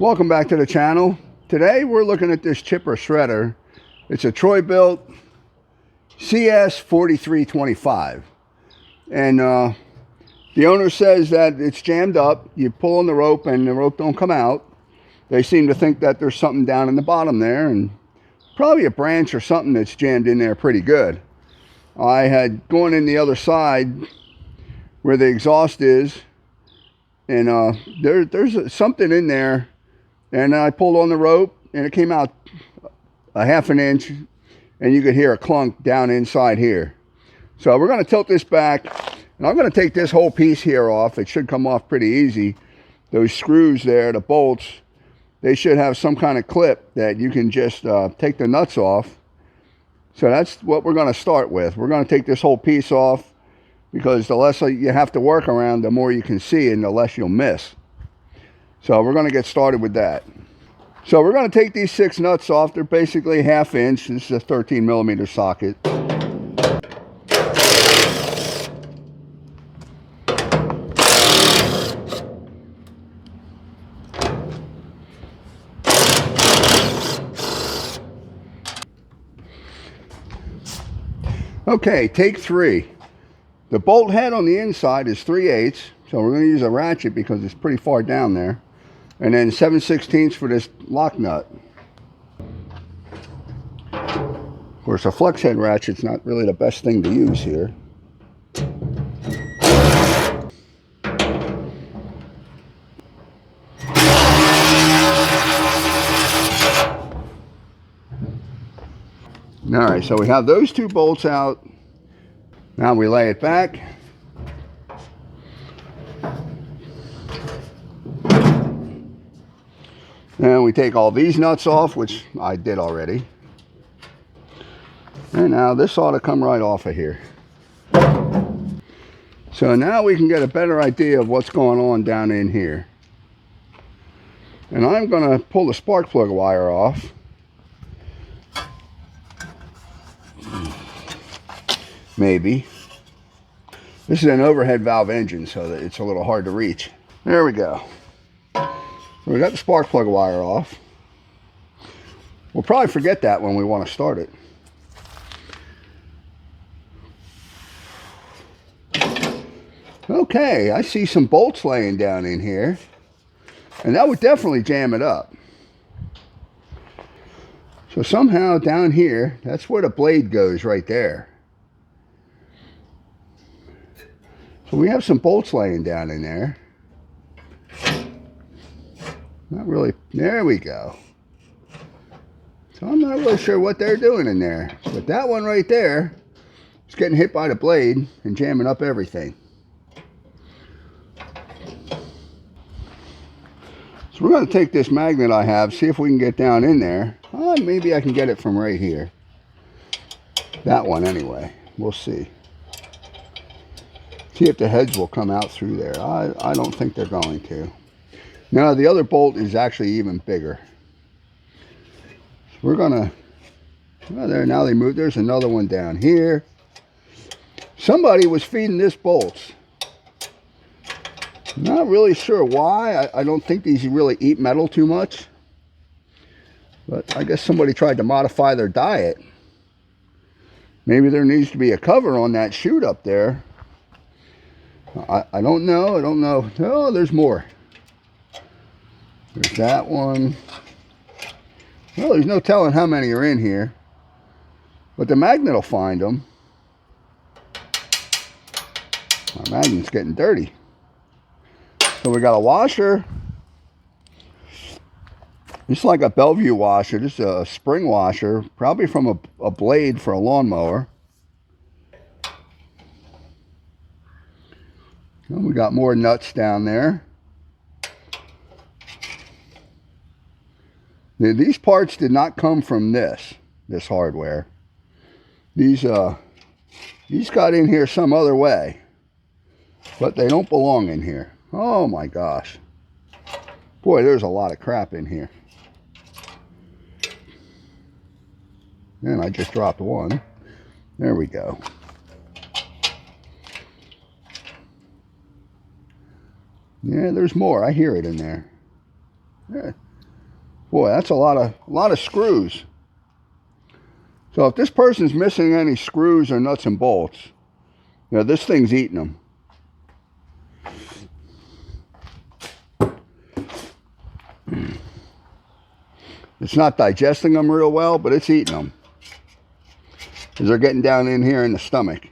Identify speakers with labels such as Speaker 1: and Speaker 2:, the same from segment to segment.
Speaker 1: Welcome back to the channel. Today we're looking at this chipper shredder. It's a Troy-bilt CS4325, and the owner says that it's jammed up. You pull on the rope and the rope don't come out. They seem to think that there's something down in the bottom there, and probably a branch or something that's jammed in there pretty good. I had gone in the other side where the exhaust is, and there's something in there. And I pulled on the rope and it came out a ½ inch, and you could hear a clunk down inside here. So we're going to tilt this back, and I'm going to take this whole piece here off. It should come off pretty easy. Those screws there, the bolts, they should have some kind of clip that you can just take the nuts off. So that's what we're going to start with. We're going to take this whole piece off, because the less you have to work around, the more you can see and the less you'll miss. So we're going to get started with that. So we're going to take these 6 nuts off. They're basically ½ inch. This is a 13mm socket. Okay, take 3. The bolt head on the inside is 3/8, so we're going to use a ratchet because it's pretty far down there. And then 7/16 for this lock nut. Of course, a flex head ratchet's not really the best thing to use here. All right, so we have those 2 bolts out. Now we lay it back. And we take all these nuts off, which I did already. And now this ought to come right off of here. So now we can get a better idea of what's going on down in here. And I'm going to pull the spark plug wire off. Maybe. This is an overhead valve engine, so that it's a little hard to reach. There we go. We got the spark plug wire off. We'll probably forget that when we want to start it. Okay, I see some bolts laying down in here, and that would definitely jam it up. So somehow down here, that's where the blade goes, right there. So we have some bolts laying down in there. Not really. There we go. So I'm not really sure what they're doing in there, but that one right there is getting hit by the blade and jamming up everything. So we're going to take this magnet I have, see if we can get down in there. Maybe I can get it from right here. That one anyway. We'll see. See if the heads will come out through there. I don't think they're going to. Now the other bolt is actually even bigger. So we're gonna, well, there, now they move. There's another one down here. Somebody was feeding this bolts. Not really sure why. I don't think these really eat metal too much. But I guess somebody tried to modify their diet. Maybe there needs to be a cover on that chute up there. I don't know. I don't know. Oh, there's more. There's that one. Well, there's no telling how many are in here. But the magnet will find them. My magnet's getting dirty. So we got a washer. It's like a Bellevue washer. This is a spring washer. Probably from a blade for a lawnmower. And we got more nuts down there. These parts did not come from this hardware. These got in here some other way, but they don't belong in here. Oh my gosh. Boy, there's a lot of crap in here. And I just dropped one. There we go. Yeah, there's more. I hear it in there. Yeah. Boy, that's a lot of screws. So if this person's missing any screws or nuts and bolts, you know, this thing's eating them. It's not digesting them real well, but it's eating them. Because they're getting down in here in the stomach.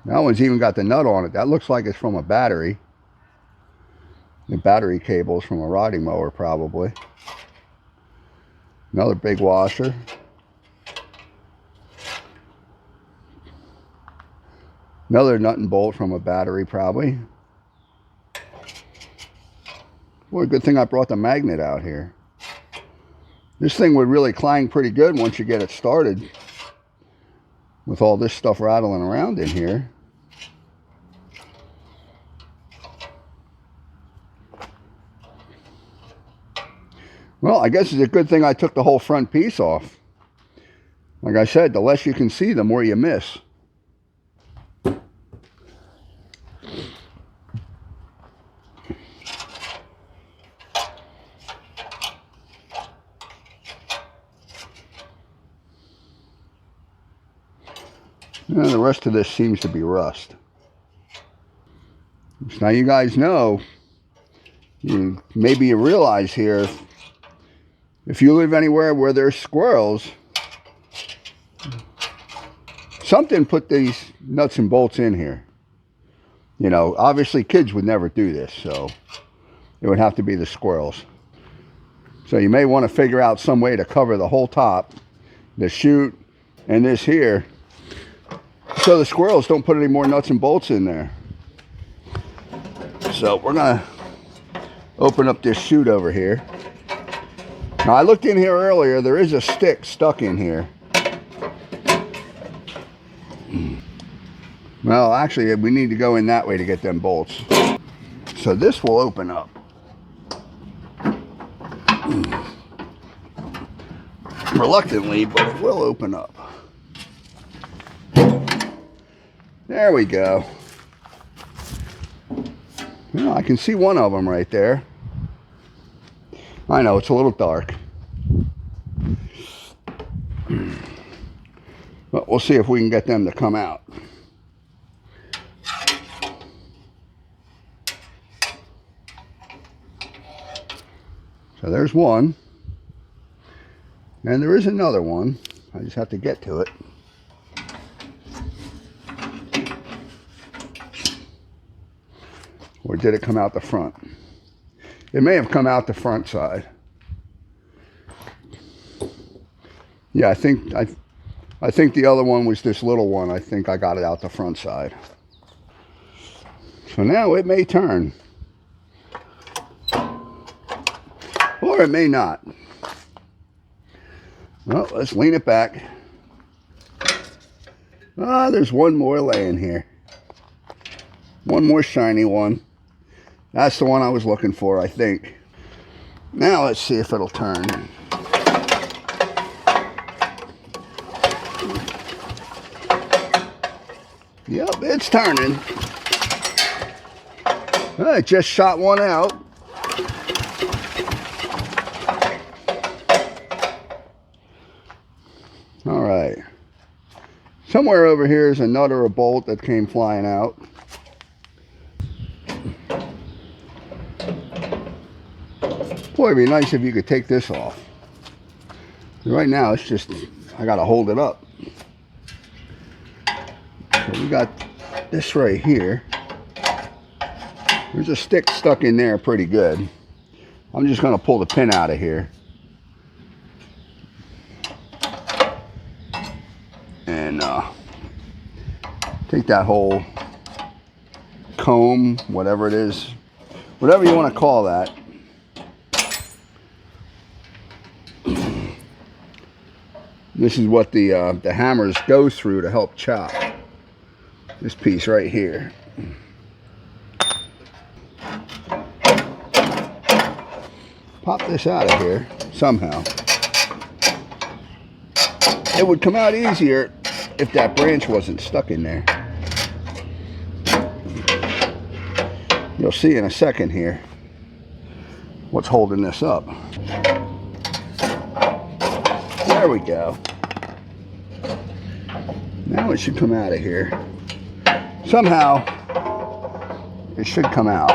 Speaker 1: That one's even got the nut on it. That looks like it's from a battery. The battery cable's from a riding mower, probably. Another big washer. Another nut and bolt from a battery, probably. Boy, good thing I brought the magnet out here. This thing would really clang pretty good once you get it started. With all this stuff rattling around in here. Well, I guess it's a good thing I took the whole front piece off. Like I said, the less you can see, the more you miss. And the rest of this seems to be rust. So now you guys know, maybe you realize here, if you live anywhere where there's squirrels, something put these nuts and bolts in here. You know, obviously kids would never do this, so it would have to be the squirrels. So you may want to figure out some way to cover the whole top, the chute, and this here, so the squirrels don't put any more nuts and bolts in there. So we're gonna open up this chute over here. Now I looked in here earlier, there is a stick stuck in here. Well, actually we need to go in that way to get them bolts. So this will open up. Reluctantly, but it will open up. There we go. Well, I can see one of them right there. I know, it's a little dark. But we'll see if we can get them to come out. So there's one. And there is another one. I just have to get to it. Or did it come out the front? It may have come out the front side. Yeah, I think the other one was this little one. I think I got it out the front side. So now it may turn. Or it may not. Well, let's lean it back. Ah, there's one more laying here. One more shiny one. That's the one I was looking for, I think. Now let's see if it'll turn. Yep, it's turning. I just shot one out. All right. Somewhere over here is a nut or a bolt that came flying out. Boy, it'd be nice if you could take this off. Right now, it's just, I gotta hold it up. So we got this right here. There's a stick stuck in there pretty good. I'm just gonna pull the pin out of here. And take that whole comb, whatever it is, whatever you want to call that. This is what the hammers go through to help chop. This piece right here. Pop this out of here somehow. It would come out easier if that branch wasn't stuck in there. You'll see in a second here. what's holding this up. There we go. Now it should come out of here. Somehow, it should come out.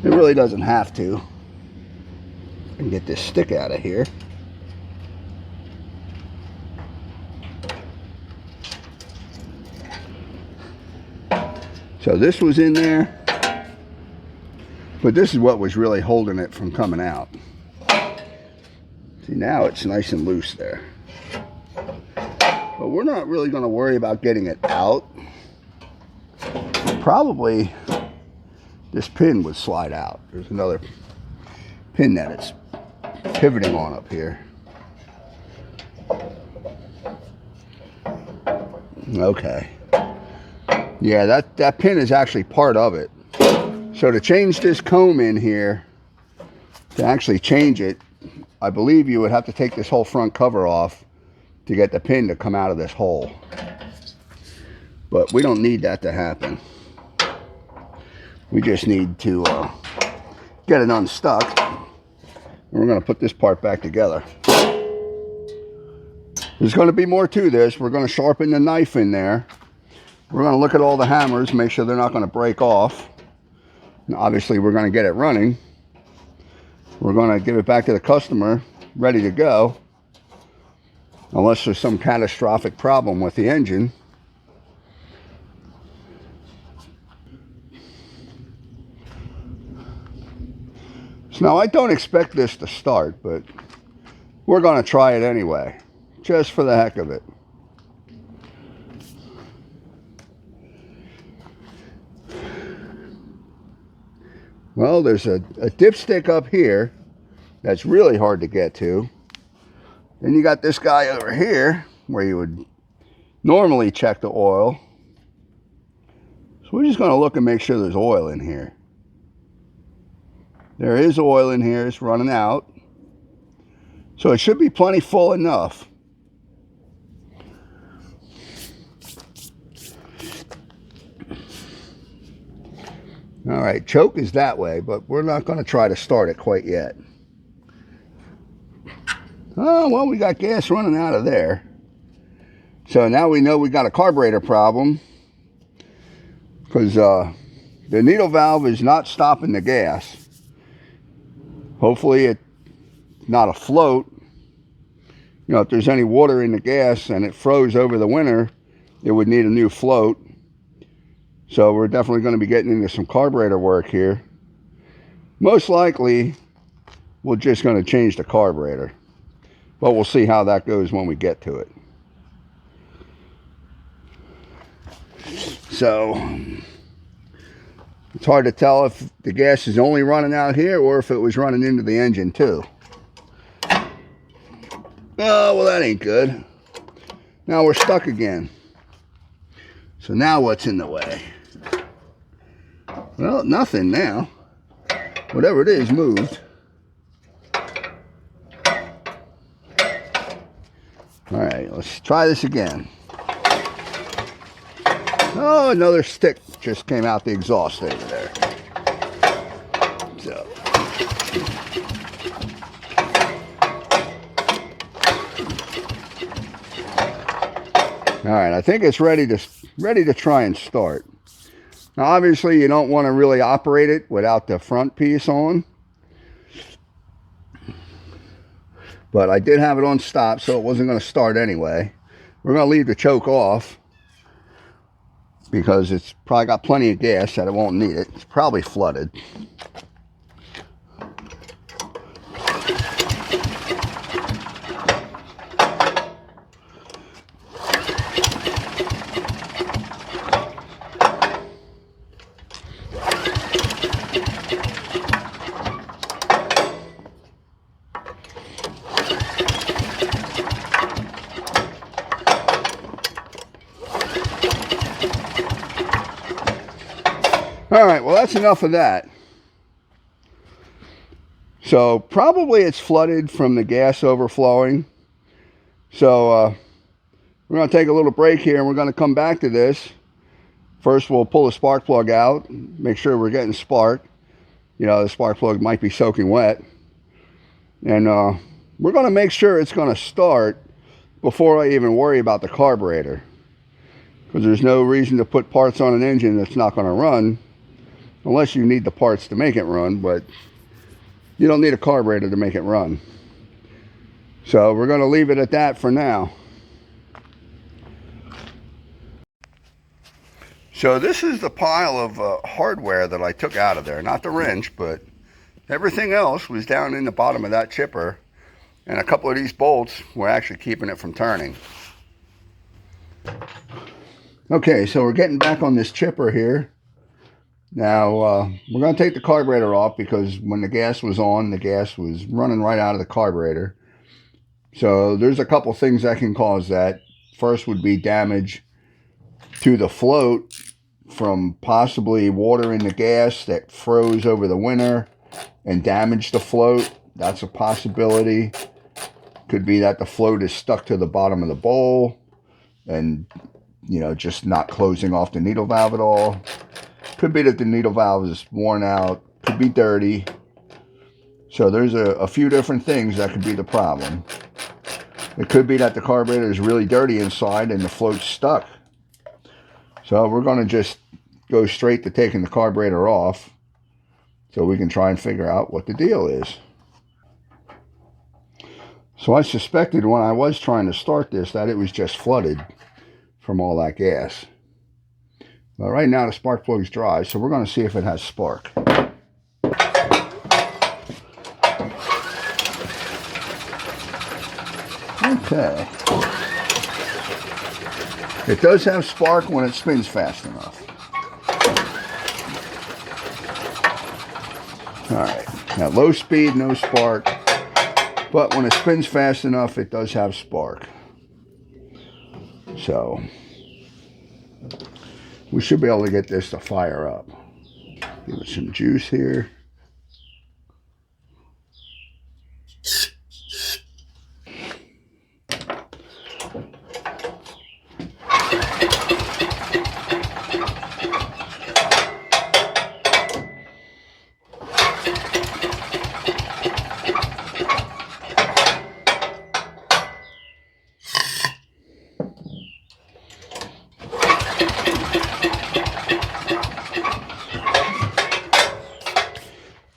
Speaker 1: It really doesn't have to. And get this stick out of here. So this was in there, but this is what was really holding it from coming out. See, now it's nice and loose there. But we're not really going to worry about getting it out. Probably this pin would slide out. There's another pin that it's pivoting on up here. Okay. Yeah, that pin is actually part of it. So to change this comb in here, to actually change it, I believe you would have to take this whole front cover off to get the pin to come out of this hole. But we don't need that to happen. We just need to get it unstuck. And we're going to put this part back together. There's going to be more to this. We're going to sharpen the knife in there. We're going to look at all the hammers, make sure they're not going to break off. And obviously, we're going to get it running. We're going to give it back to the customer, ready to go. Unless there's some catastrophic problem with the engine. So now, I don't expect this to start, but we're going to try it anyway, just for the heck of it. Well, there's a dipstick up here that's really hard to get to. Then you got this guy over here where you would normally check the oil. So we're just going to look and make sure there's oil in here. There is oil in here. It's running out. So it should be plenty full enough. All right, choke is that way, but we're not going to try to start it quite yet. Oh, well, we got gas running out of there. So now we know we got a carburetor problem because the needle valve is not stopping the gas. Hopefully it's not afloat. You know, if there's any water in the gas and it froze over the winter, it would need a new float. So we're definitely going to be getting into some carburetor work here. Most likely, we're just going to change the carburetor. But we'll see how that goes when we get to it. So, it's hard to tell if the gas is only running out here or if it was running into the engine too. Oh, well, that ain't good. Now we're stuck again. So now what's in the way? Well, nothing now. Whatever it is moved. All right, let's try this again. Oh, another stick just came out the exhaust over there. So. All right, I think it's ready to try and start. Now, obviously, you don't want to really operate it without the front piece on. But I did have it on stop, so it wasn't going to start anyway. We're going to leave the choke off because it's probably got plenty of gas that it won't need it. It's probably flooded. All right, well, that's enough of that. So probably it's flooded from the gas overflowing. So we're going to take a little break here and we're going to come back to this. First, we'll pull the spark plug out, make sure we're getting spark. you know, the spark plug might be soaking wet. And we're going to make sure it's going to start before I even worry about the carburetor, because there's no reason to put parts on an engine that's not going to run unless you need the parts to make it run, but you don't need a carburetor to make it run. So we're going to leave it at that for now. So this is the pile of hardware that I took out of there. Not the wrench, but everything else was down in the bottom of that chipper. And a couple of these bolts were actually keeping it from turning. Okay, so we're getting back on this chipper here. Now, we're going to take the carburetor off because when the gas was on, the gas was running right out of the carburetor. So there's a couple things that can cause that. First would be damage to the float from possibly water in the gas that froze over the winter and damaged the float. That's a possibility. Could be that the float is stuck to the bottom of the bowl and, you know, just not closing off the needle valve at all. Could be that the needle valve is worn out. Could be dirty. So there's a few different things that could be the problem. It could be that the carburetor is really dirty inside and the float's stuck. So we're going to just go straight to taking the carburetor off so we can try and figure out what the deal is. So I suspected when I was trying to start this that it was just flooded from all that gas. But right now the spark plug's dry, so we're going to see if it has spark. Okay. It does have spark when it spins fast enough. Alright, at low speed, no spark. But when it spins fast enough, it does have spark. So, we should be able to get this to fire up. Give it some juice here.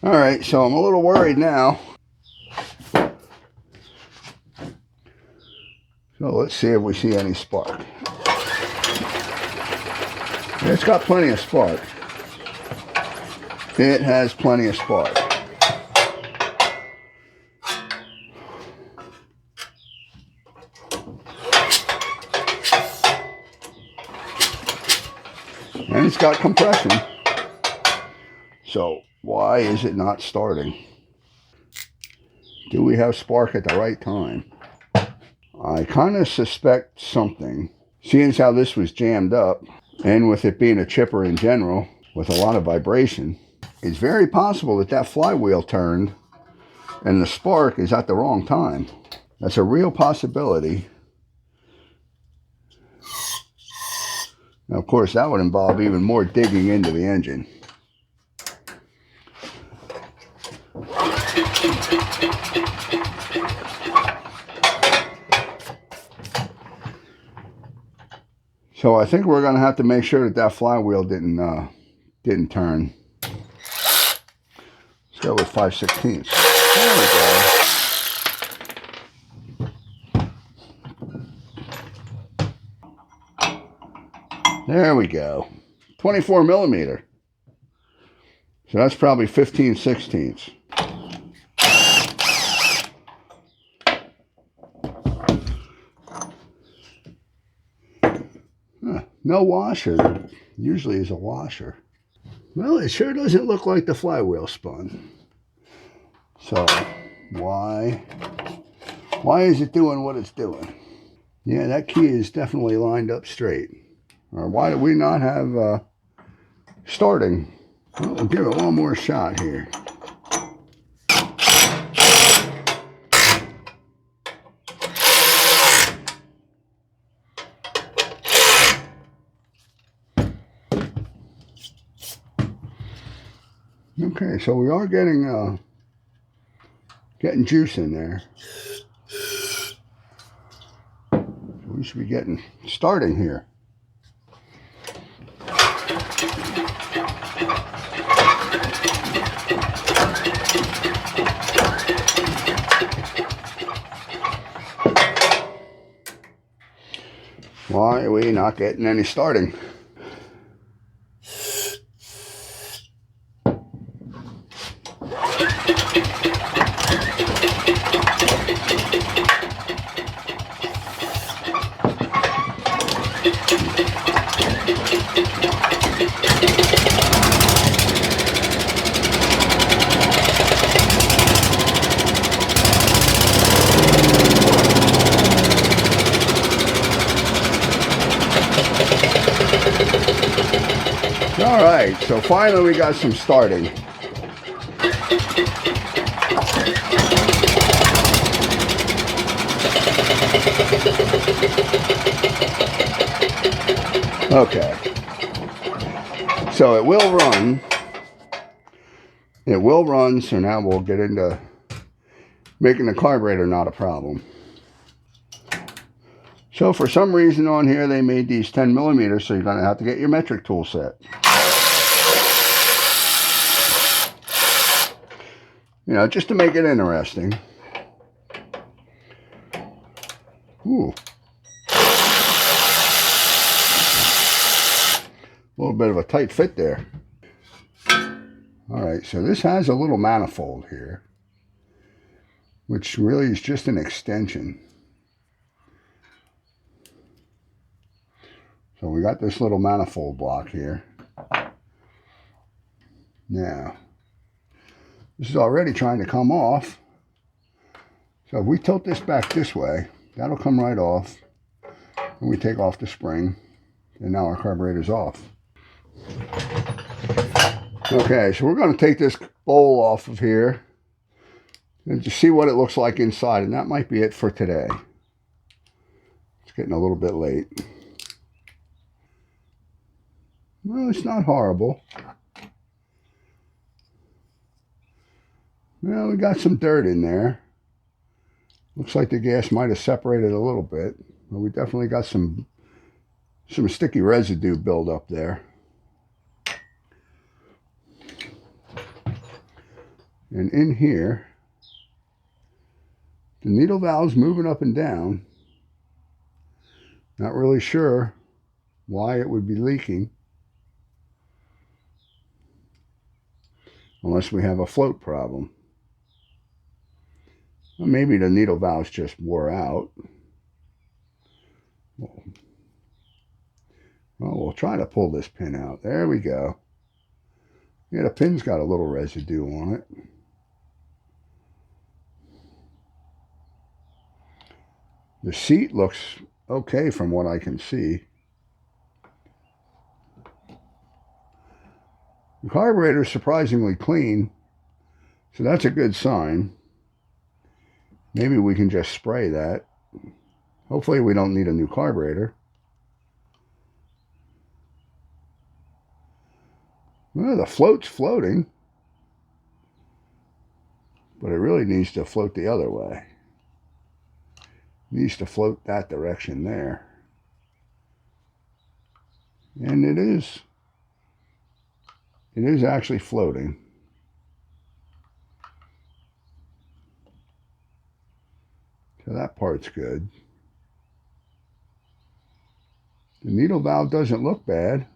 Speaker 1: Alright, so I'm a little worried now. So let's see if we see any spark. It's got plenty of spark. It has plenty of spark. And it's got compression. So why is it not starting? Do we have spark at the right time? I kind of suspect something. Seeing as how this was jammed up, and with it being a chipper in general, with a lot of vibration, it's very possible that that flywheel turned and the spark is at the wrong time. That's a real possibility. Now, of course, that would involve even more digging into the engine. So I think we're going to have to make sure that that flywheel didn't turn. Let's go with 5/16. There we go. 24 millimeter. So that's probably 15/16. No washer. There usually is a washer. Well, it sure doesn't look like the flywheel spun. So, why is it doing what it's doing? Yeah, that key is definitely lined up straight. Or why do we not have starting? Well, we'll give it one more shot here. Okay, so we are getting juice in there. So we should be getting starting here. Why are we not getting any starting? All right, so finally we got some starting. Okay, so it will run. It will run, so now we'll get into making the carburetor not a problem. So for some reason on here they made these 10 millimeters, so you're going to have to get your metric tool set. You know, just to make it interesting. Ooh. A little bit of a tight fit there. Alright, so this has a little manifold here, which really is just an extension. So we got this little manifold block here. Now, this is already trying to come off. So if we tilt this back this way, that'll come right off. And we take off the spring, and now our carburetor's off. Okay, so we're going to take this bowl off of here and just see what it looks like inside, and that might be it for today. It's getting a little bit late. Well, it's not horrible. Well, we got some dirt in there. Looks like the gas might have separated a little bit, but we definitely got some sticky residue build up there. And in here, the needle valve's moving up and down. Not really sure why it would be leaking. Unless we have a float problem. Well, maybe the needle valves just wore out. Well, we'll try to pull this pin out. There we go. Yeah, the pin's got a little residue on it. The seat looks okay from what I can see. The carburetor is surprisingly clean, so that's a good sign. Maybe we can just spray that. Hopefully we don't need a new carburetor. Well, the float's floating, but it really needs to float the other way. It needs to float that direction there. And it is actually floating. So that part's good. The needle valve doesn't look bad.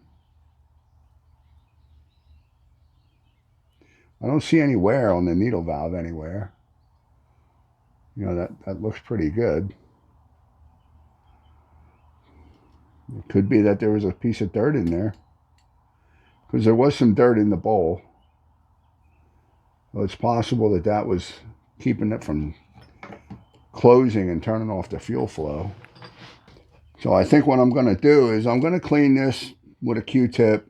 Speaker 1: I don't see any wear on the needle valve anywhere. You know, that looks pretty good. It could be that there was a piece of dirt in there, because there was some dirt in the bowl. Well, it's possible that that was keeping it from closing and turning off the fuel flow. So I think what I'm going to do is I'm going to clean this with a Q-tip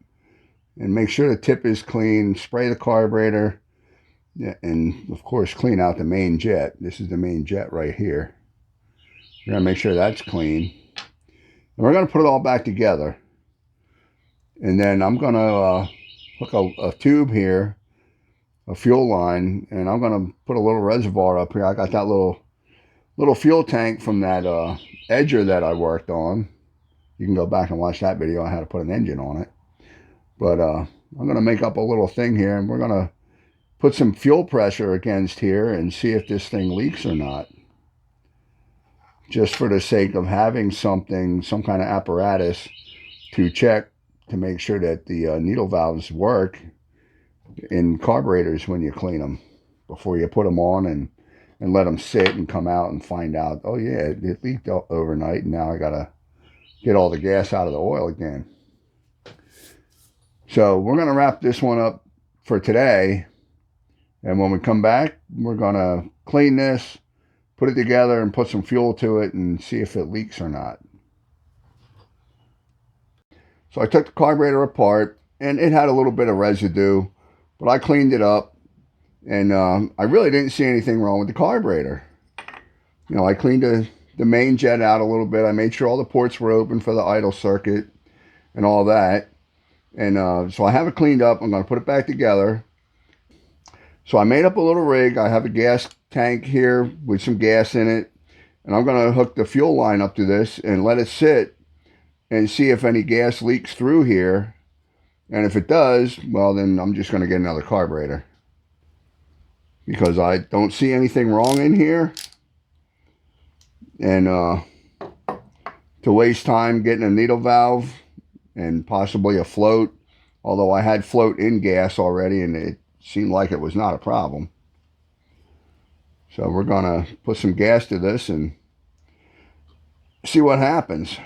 Speaker 1: and make sure the tip is clean, spray the carburetor, and of course clean out the main jet. This is the main jet right here. We're going to make sure that's clean. And we're going to put it all back together. And then I'm going to hook a tube here a fuel line, and I'm going to put a little reservoir up here. I got that little fuel tank from that edger that I worked on. You can go back and watch that video on how to put an engine on it. But I'm going to make up a little thing here, and we're going to put some fuel pressure against here and see if this thing leaks or not. Just for the sake of having something, some kind of apparatus to check to make sure that the needle valves work in carburetors when you clean them, before you put them on and let them sit and come out and find out, oh yeah, it leaked overnight, and now I got to get all the gas out of the oil again. So we're going to wrap this one up for today. And when we come back, we're going to clean this, put it together, and put some fuel to it and see if it leaks or not. So I took the carburetor apart, and it had a little bit of residue, but I cleaned it up, and I really didn't see anything wrong with the carburetor. You know, I cleaned the main jet out a little bit. I made sure all the ports were open for the idle circuit and all that. And so I have it cleaned up. I'm going to put it back together. So I made up a little rig. I have a gas tank here with some gas in it, and I'm going to hook the fuel line up to this and let it sit and see if any gas leaks through here. And if it does, well, then I'm just going to get another carburetor, because I don't see anything wrong in here. And to waste time getting a needle valve and possibly a float, although I had float in gas already and it seemed like it was not a problem. So we're going to put some gas to this and see what happens.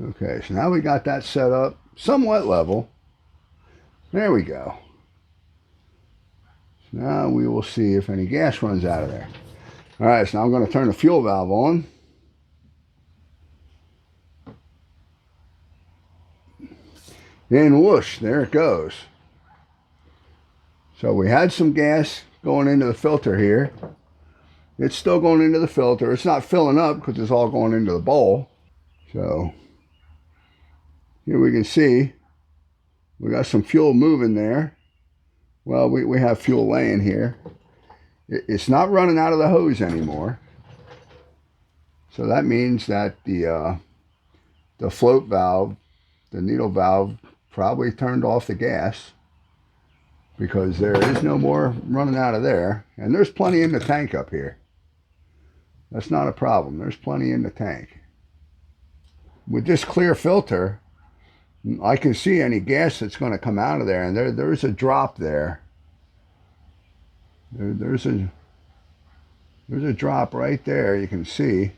Speaker 1: Okay, so now we got that set up somewhat level. There we go. So now we will see if any gas runs out of there. All right, so now I'm going to turn the fuel valve on. And whoosh, there it goes. So we had some gas going into the filter here. It's still going into the filter. It's not filling up because it's all going into the bowl. So here we can see we got some fuel moving there. Well, we have fuel laying here. It's not running out of the hose anymore. So that means that the float valve, the needle valve, probably turned off the gas, because there is no more running out of there. And there's plenty in the tank up here. That's not a problem. There's plenty in the tank. With this clear filter, I can see any gas that's going to come out of there. And there's a drop there. There's a drop right there, you can see.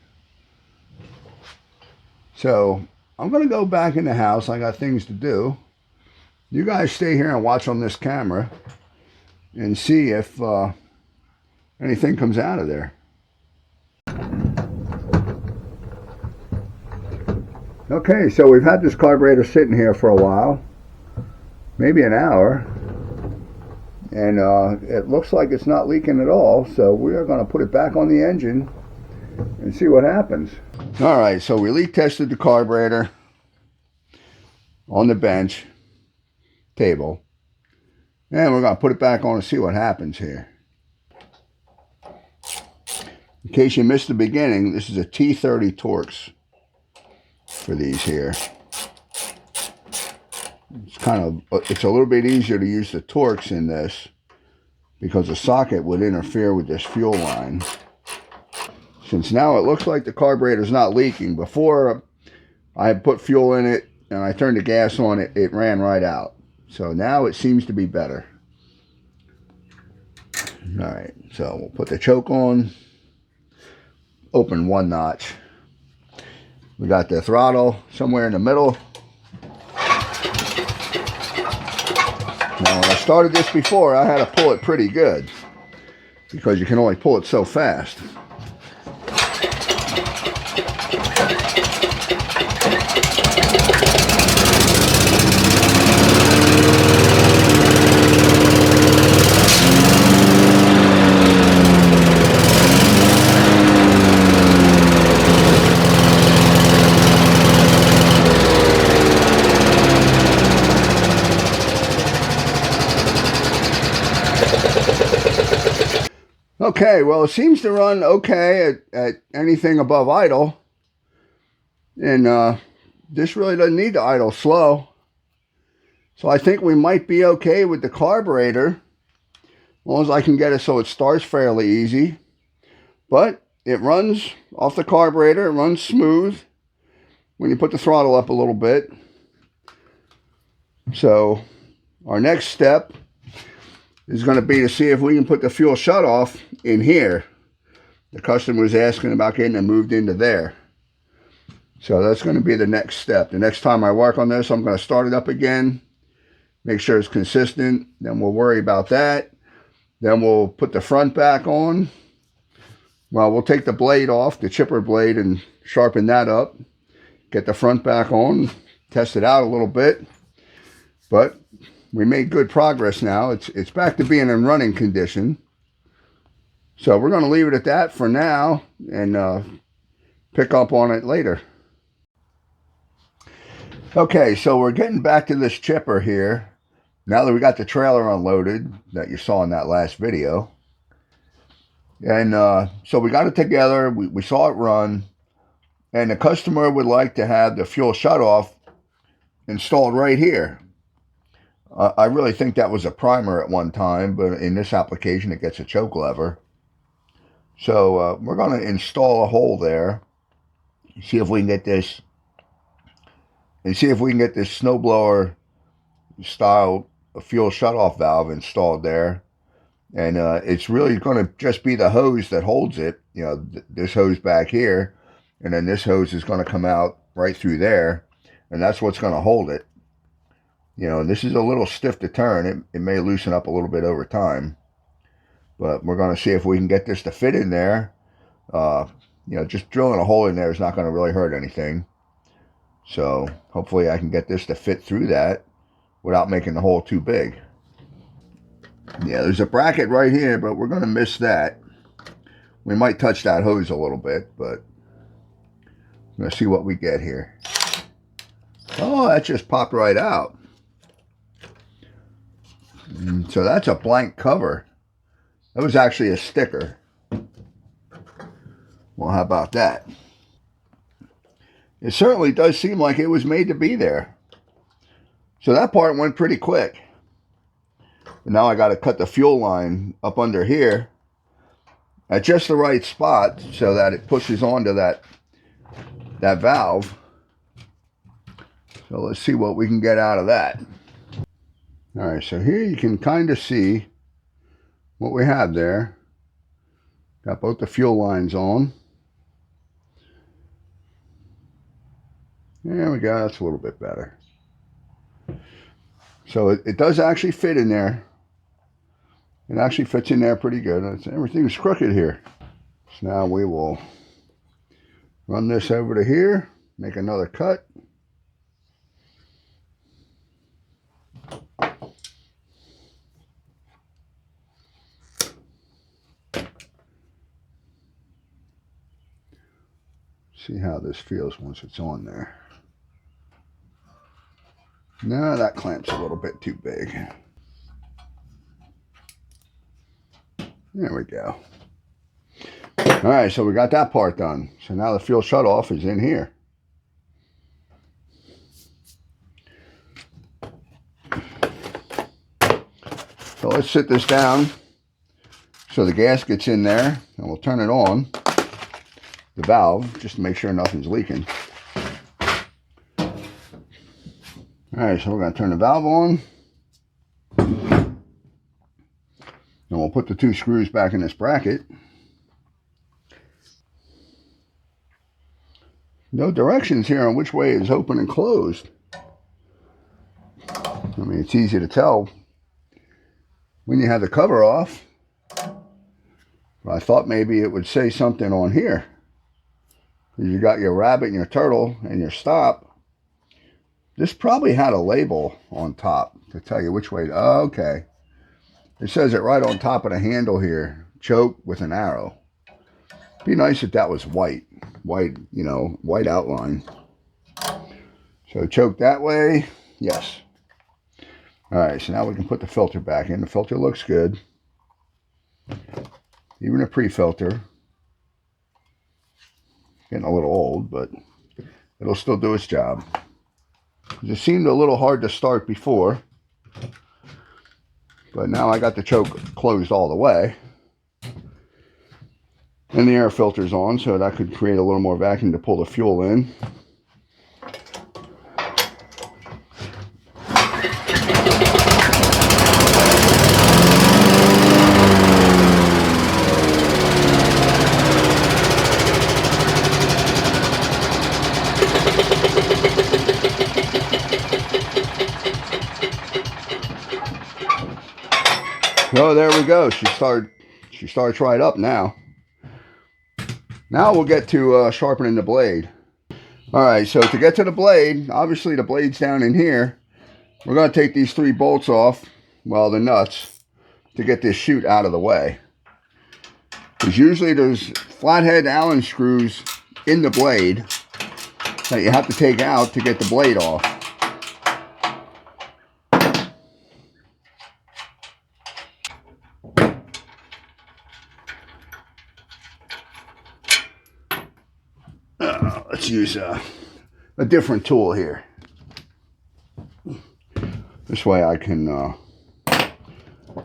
Speaker 1: So I'm going to go back in the house. I got things to do. You guys stay here and watch on this camera and see if anything comes out of there. Okay, so we've had this carburetor sitting here for a while, maybe an hour, and it looks like it's not leaking at all. So we are going to put it back on the engine and see what happens. All right, so we leak tested the carburetor on the bench table, and we're going to put it back on and see what happens here. In case you missed the beginning, this is a T30 Torx for these here. It's a little bit easier to use the Torx in this because the socket would interfere with this fuel line. Since now it looks like the carburetor's not leaking. Before I had put fuel in it and I turned the gas on, it ran right out. So now it seems to be better. All right, so we'll put the choke on, open one notch. We got the throttle somewhere in the middle. Now when I started this before, I had to pull it pretty good because you can only pull it so fast. Okay, well, it seems to run okay at anything above idle. And this really doesn't need to idle slow. So I think we might be okay with the carburetor, as long as I can get it so it starts fairly easy. But it runs off the carburetor, it runs smooth when you put the throttle up a little bit. So our next step is going to be to see if we can put the fuel shutoff in here. The customer was asking about getting it moved into there. So that's going to be the next step. The next time I work on this, I'm going to start it up again, make sure it's consistent, then we'll worry about that. Then we'll put the front back on. Well, we'll take the blade off, the chipper blade, and sharpen that up. Get the front back on, test it out a little bit. But we made good progress now. It's back to being in running condition. So we're going to leave it at that for now and pick up on it later. Okay, so we're getting back to this chipper here. Now that we got the trailer unloaded that you saw in that last video. And so we got it together. We saw it run. And the customer would like to have the fuel shutoff installed right here. I really think that was a primer at one time, but in this application it gets a choke lever. So we're going to install a hole there, see if we can get this, and see if we can get this snowblower style fuel shutoff valve installed there. And it's really going to just be the hose that holds it. You know, this hose back here, and then this hose is going to come out right through there, and that's what's going to hold it. You know, this is a little stiff to turn. It may loosen up a little bit over time. But we're going to see if we can get this to fit in there. You know, just drilling a hole in there is not going to really hurt anything. So hopefully I can get this to fit through that without making the hole too big. Yeah, there's a bracket right here, but we're going to miss that. We might touch that hose a little bit, but I'm going to see what we get here. Oh, that just popped right out. So that's a blank cover. That was actually a sticker. Well, how about that? It certainly does seem like it was made to be there. So that part went pretty quick. But now I got to cut the fuel line up under here at just the right spot so that it pushes onto that valve. So let's see what we can get out of that. All right, so here you can kind of see what we have there. Got both the fuel lines on. There we go, that's a little bit better. So it does actually fit in there. It actually fits in there pretty good. Everything's crooked here. So now we will run this over to here, make another cut. See how this feels once it's on there. No, that clamp's a little bit too big. There we go. All right, so we got that part done. So now the fuel shutoff is in here. So let's sit this down so the gasket's in there, and we'll turn it on, the valve, just to make sure nothing's leaking. All right, so we're going to turn the valve on. And we'll put the two screws back in this bracket. No directions here on which way is open and closed. I mean, it's easy to tell when you have the cover off. But I thought maybe it would say something on here. You got your rabbit and your turtle and your stop. This probably had a label on top to tell you which way. Oh, okay. It says it right on top of the handle here. Choke with an arrow. Be nice if that was white. White, you know, white outline. So choke that way. Yes. All right, so now we can put the filter back in. The filter looks good. even a pre-filter. Getting a little old, but it'll still do its job. It seemed a little hard to start before, but now I got the choke closed all the way. And the air filter's on, so that could create a little more vacuum to pull the fuel in. Oh, there we go. She starts right up now. Now we'll get to sharpening the blade. All right, so to get to the blade, obviously the blade's down in here. We're going to take these 3 bolts off, well, the nuts, to get this chute out of the way. Because usually there's flathead Allen screws in the blade that you have to take out to get the blade off. Let's use a different tool here. This way I can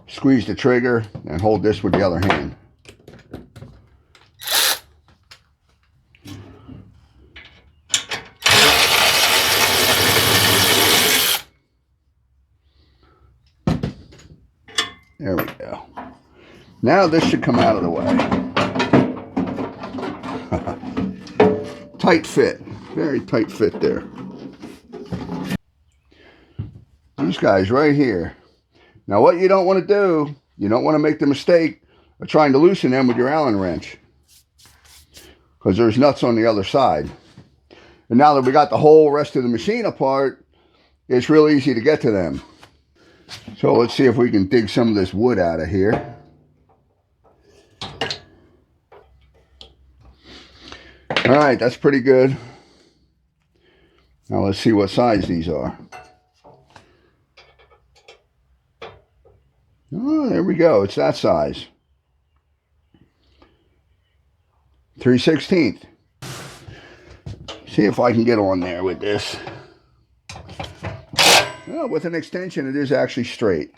Speaker 1: squeeze the trigger and hold this with the other hand. There we go. Now this should come out of the way. Tight fit, very tight fit there. These guys right here. Now what you don't want to do, you don't want to make the mistake of trying to loosen them with your Allen wrench, because there's nuts on the other side. And now that we got the whole rest of the machine apart, it's real easy to get to them. So let's see if we can dig some of this wood out of here. All right, that's pretty good. Now let's see what size these are. Oh, there we go. It's that size. 3/16. See if I can get on there with this. Well, with an extension, it is actually straight.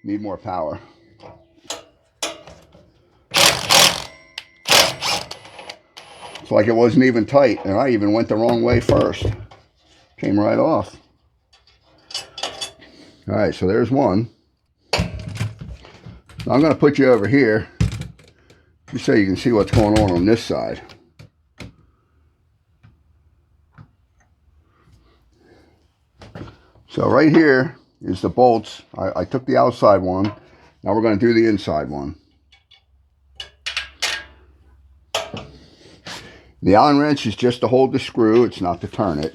Speaker 1: Need more power. It's like it wasn't even tight, and I even went the wrong way first. Came right off. All right, so there's one. Now I'm going to put you over here just so you can see what's going on this side. So right here is the bolts. I took the outside one. Now we're going to do the inside one. The Allen wrench is just to hold the screw. It's not to turn it,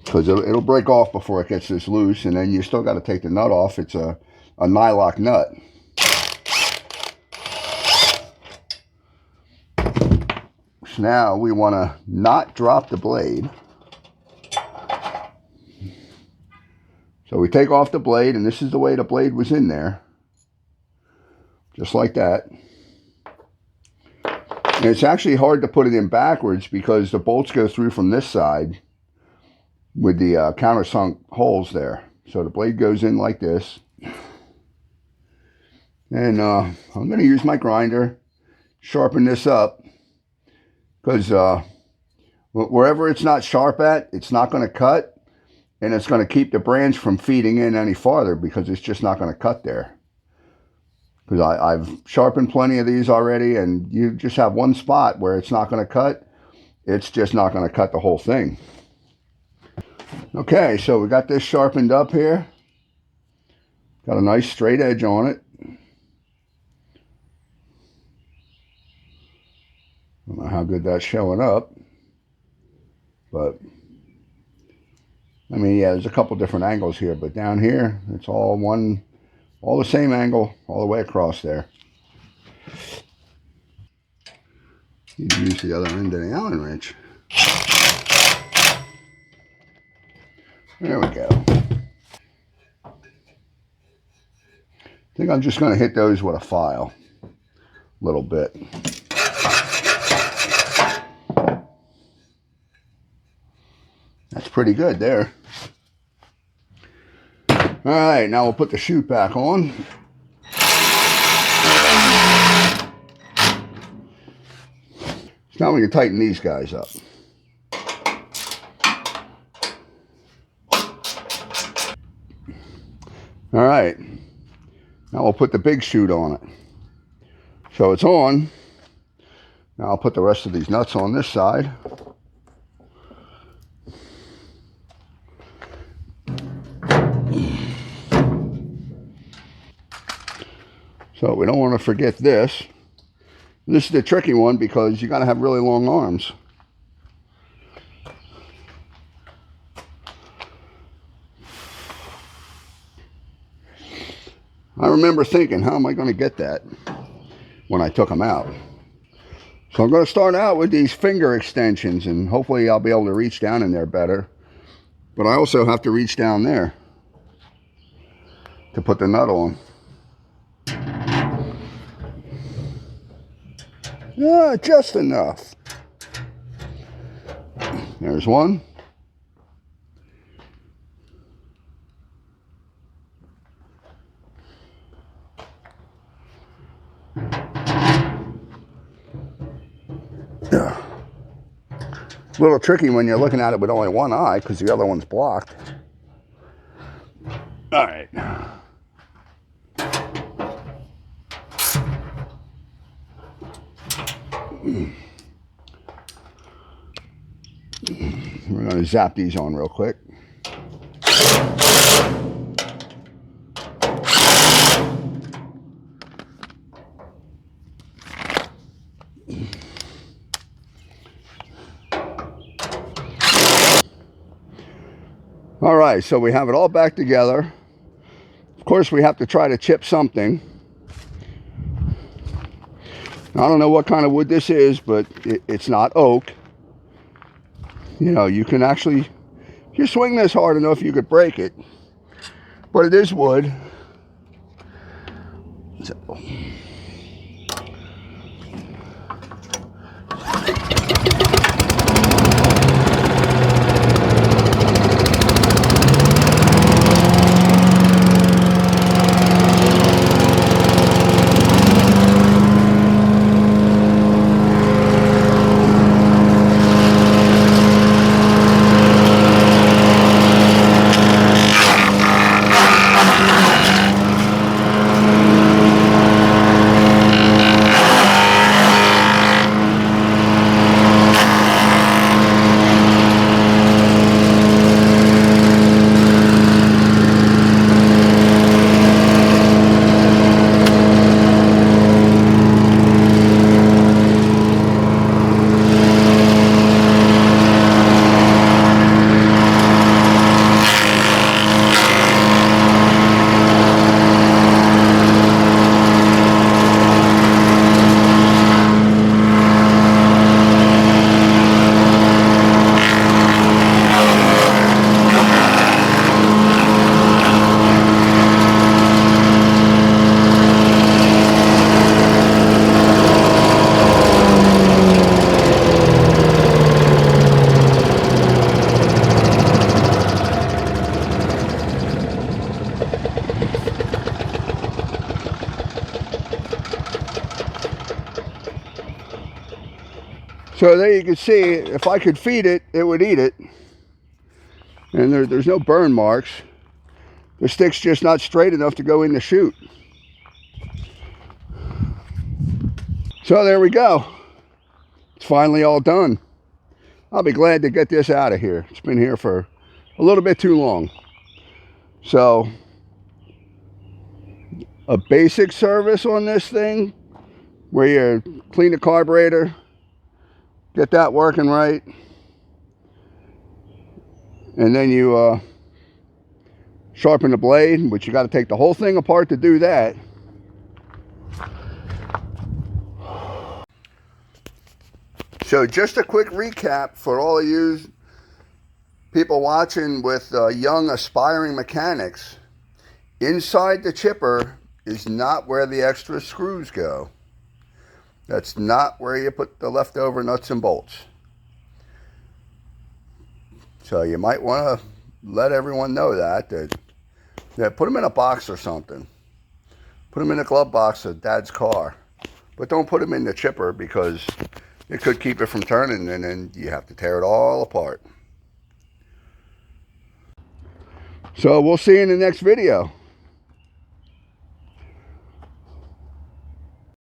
Speaker 1: because it'll break off before it gets this loose, and then you still got to take the nut off. It's a nylock nut. So now we want to not drop the blade. So we take off the blade, and this is the way the blade was in there. Just like that. And it's actually hard to put it in backwards because the bolts go through from this side with the countersunk holes there. So the blade goes in like this. And I'm going to use my grinder, sharpen this up, because wherever it's not sharp at, it's not going to cut, and it's going to keep the branch from feeding in any farther because it's just not going to cut there. Because I've sharpened plenty of these already, and you just have one spot where it's not going to cut. It's just not going to cut the whole thing. Okay, so we got this sharpened up here. Got a nice straight edge on it. I don't know how good that's showing up, but I mean, yeah, there's a couple different angles here, but down here, it's all the same angle all the way across there. You can use the other end of the Allen wrench. There we go. think I'm just going to hit those with a file a little bit. That's pretty good there. All right, now we'll put the chute back on. So now we can tighten these guys up. All right, now we'll put the big chute on it. So it's on. Now I'll put the rest of these nuts on this side. So we don't want to forget this. This is the tricky one because you got to have really long arms. I remember thinking, how am I going to get that when I took them out? So I'm going to start out with these finger extensions, and hopefully I'll be able to reach down in there better. But I also have to reach down there to put the nut on. Yeah, just enough. There's one. Yeah. A little tricky when you're looking at it with only one eye because the other one's blocked. All right. We're going to zap these on real quick. All right, so we have it all back together. Of course, we have to try to chip something. I don't know what kind of wood this is, but it's not oak. You know, you can actually, if you swing this hard enough, you could break it. But it is wood. So, so there you can see, if I could feed it, it would eat it. And there's no burn marks. The stick's just not straight enough to go in the chute. So there we go. It's finally all done. I'll be glad to get this out of here. It's been here for a little bit too long. So, a basic service on this thing, where you clean the carburetor, get that working right, and then you sharpen the blade, which you got to take the whole thing apart to do that. So just a quick recap for all of you people watching with young aspiring mechanics. Inside the chipper is not where the extra screws go. That's not where you put the leftover nuts and bolts. So you might want to let everyone know that put them in a box or something. Put them in a glove box of Dad's car. But don't put them in the chipper because it could keep it from turning, and then you have to tear it all apart. So we'll see you in the next video.